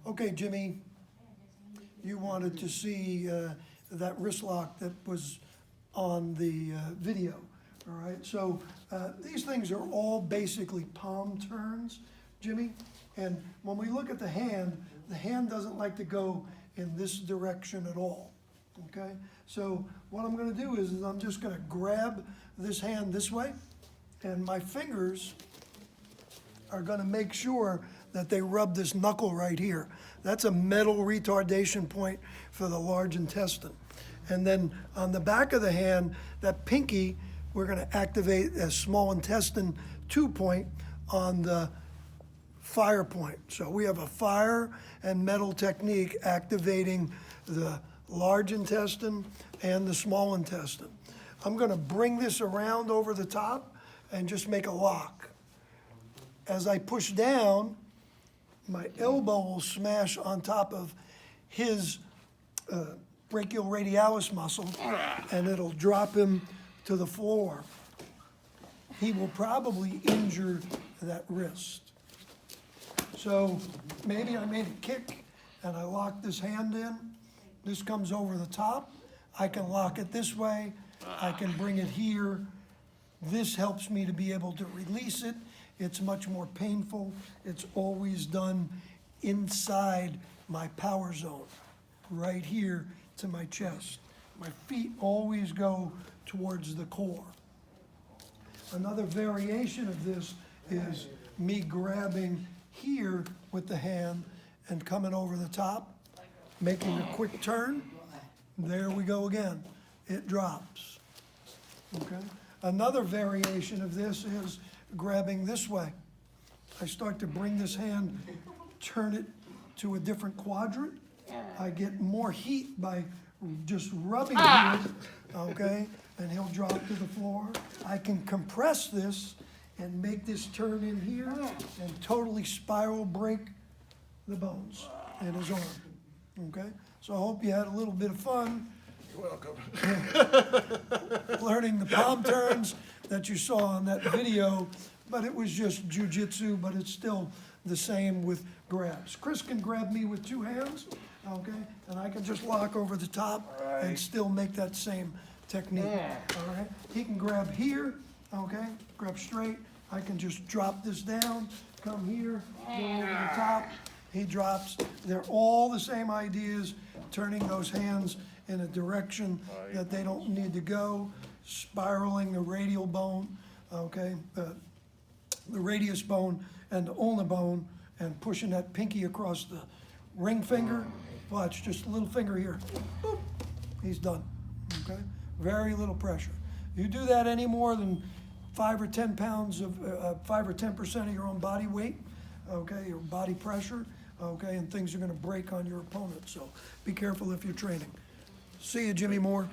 Okay, Jimmy, you wanted to see that wrist lock that was on the video, all right? So these things are all basically palm turns, Jimmy. And when we look at the hand doesn't like to go in this direction at all, okay? So what I'm gonna do is I'm just gonna grab this hand this way, and my fingers are gonna make sure that they rub this knuckle right here. That's a metal retardation point for the large intestine. And then on the back of the hand, that pinky, we're gonna activate a small intestine 2 point on the fire point. So we have a fire and metal technique activating the large intestine and the small intestine. I'm gonna bring this around over the top and just make a lock. As I push down, my elbow will smash on top of his brachioradialis muscle, and it'll drop him to the floor. He will probably injure that wrist. So maybe I made a kick and I locked this hand in. This comes over the top. I can lock it this way. I can bring it here. This helps me to be able to release it. It's much more painful. It's always done inside my power zone, right here to my chest. My feet always go towards the core. Another variation of this is me grabbing here with the hand and coming over the top, making a quick turn. There we go again. It drops. Okay? Another variation of this is grabbing this way. I start to bring this hand, turn it to a different quadrant. I get more heat by just rubbing here, okay? And he'll drop to the floor. I can compress this and make this turn in here and totally spiral break the bones in his arm, okay? So I hope you had a little bit of fun. You're welcome. Learning the palm turns that you saw on that video, but it was just jujitsu, but it's still the same with grabs. Chris can grab me with two hands, okay? And I can just lock over the top and still make that same technique, all right? He can grab here, okay? Grab straight. I can just drop this down, come here, go over the top. He drops. They're all the same ideas, turning those hands in a direction that they don't need to go, spiraling the radial bone, okay, the radius bone and the ulna bone, and pushing that pinky across the ring finger. Watch, just a little finger here. Boop. He's done, okay? Very little pressure. You do that any more than 5 or 10 pounds of, 5 or 10% of your own body weight, okay, your body pressure, okay, and things are gonna break on your opponent. So be careful if you're training. See you, Jimmy Moore.